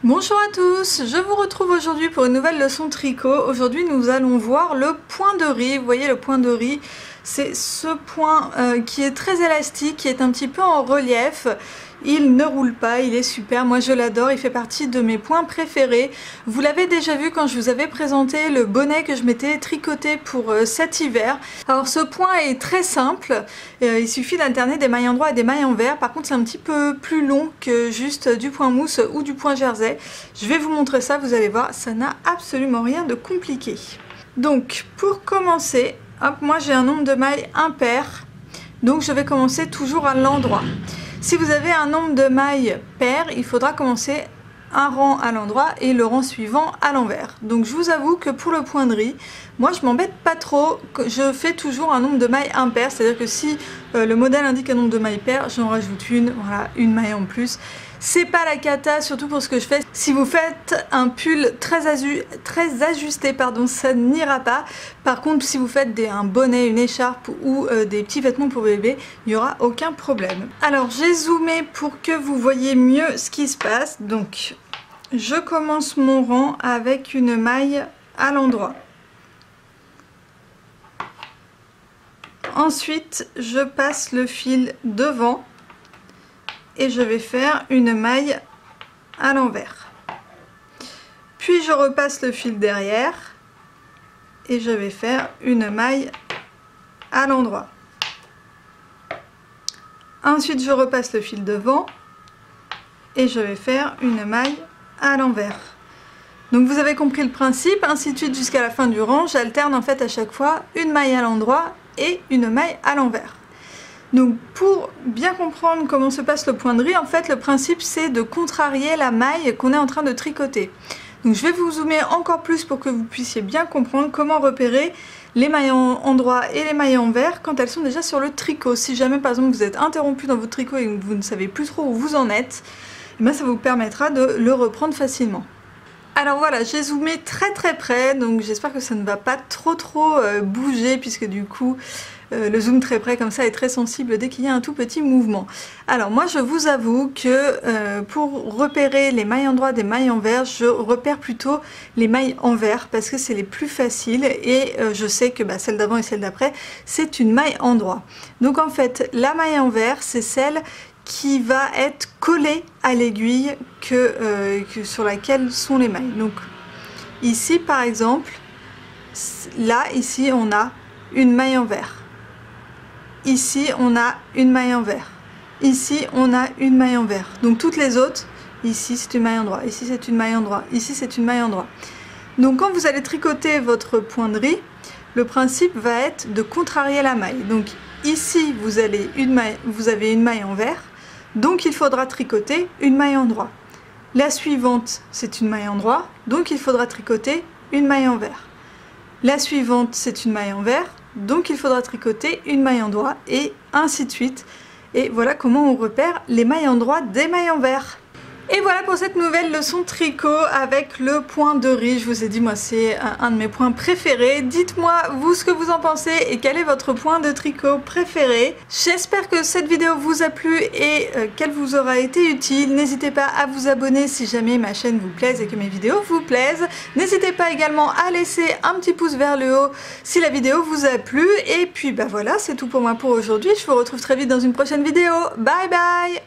Bonjour à tous, je vous retrouve aujourd'hui pour une nouvelle leçon tricot. Aujourd'hui nous allons voir le point de riz. Vous voyez le point de riz, c'est ce point qui est très élastique, qui est un petit peu en relief. Il ne roule pas, il est super, moi je l'adore, il fait partie de mes points préférés. Vous l'avez déjà vu quand je vous avais présenté le bonnet que je m'étais tricoté pour cet hiver. Alors ce point est très simple, il suffit d'alterner des mailles endroits et des mailles envers. Par contre c'est un petit peu plus long que juste du point mousse ou du point jersey. Je vais vous montrer ça, vous allez voir, ça n'a absolument rien de compliqué. Donc pour commencer, hop, moi j'ai un nombre de mailles impair, donc je vais commencer toujours à l'endroit. Si vous avez un nombre de mailles pair, il faudra commencer un rang à l'endroit et le rang suivant à l'envers. Donc je vous avoue que pour le point de riz, moi je m'embête pas trop, je fais toujours un nombre de mailles impair, c'est-à-dire que si le modèle indique un nombre de mailles pair, j'en rajoute une, voilà, une maille en plus. C'est pas la cata, surtout pour ce que je fais. Si vous faites un pull très ajusté, pardon, ça n'ira pas. Par contre, si vous faites un bonnet, une écharpe ou des petits vêtements pour bébé, il n'y aura aucun problème. Alors, j'ai zoomé pour que vous voyez mieux ce qui se passe. Donc, je commence mon rang avec une maille à l'endroit. Ensuite, je passe le fil devant. Et je vais faire une maille à l'envers. Puis je repasse le fil derrière et je vais faire une maille à l'endroit. Ensuite je repasse le fil devant et je vais faire une maille à l'envers. Donc vous avez compris le principe, ainsi de suite jusqu'à la fin du rang. J'alterne en fait à chaque fois une maille à l'endroit et une maille à l'envers. Donc pour bien comprendre comment se passe le point de riz, en fait le principe c'est de contrarier la maille qu'on est en train de tricoter. Donc je vais vous zoomer encore plus pour que vous puissiez bien comprendre comment repérer les mailles endroit et les mailles envers quand elles sont déjà sur le tricot. Si jamais par exemple vous êtes interrompu dans votre tricot et que vous ne savez plus trop où vous en êtes, et bien ça vous permettra de le reprendre facilement. Alors voilà, j'ai zoomé très près, donc j'espère que ça ne va pas trop bouger puisque du coup le zoom très près comme ça est très sensible dès qu'il y a un tout petit mouvement. Alors moi je vous avoue que pour repérer les mailles endroit des mailles envers, je repère plutôt les mailles envers parce que c'est les plus faciles et je sais que celle d'avant et celle d'après c'est une maille endroit. Donc en fait la maille envers c'est celle qui va être collée à l'aiguille sur laquelle sont les mailles. Donc ici par exemple, là ici on a une maille envers. Ici on a une maille envers. Ici on a une maille envers. Donc toutes les autres, ici c'est une maille endroit, ici c'est une maille endroit, ici c'est une maille endroit. Donc quand vous allez tricoter votre point de riz, le principe va être de contrarier la maille. Donc ici vous avez une maille envers, donc il faudra tricoter une maille endroit. La suivante c'est une maille endroit, donc il faudra tricoter une maille envers. La suivante c'est une maille envers, donc il faudra tricoter une maille endroit et ainsi de suite. Et voilà comment on repère les mailles endroit des mailles envers. Et voilà pour cette nouvelle leçon tricot avec le point de riz. Je vous ai dit, moi c'est un de mes points préférés. Dites-moi vous ce que vous en pensez et quel est votre point de tricot préféré. J'espère que cette vidéo vous a plu et qu'elle vous aura été utile. N'hésitez pas à vous abonner si jamais ma chaîne vous plaise et que mes vidéos vous plaisent. N'hésitez pas également à laisser un petit pouce vers le haut si la vidéo vous a plu. Et puis voilà, c'est tout pour moi pour aujourd'hui. Je vous retrouve très vite dans une prochaine vidéo. Bye bye!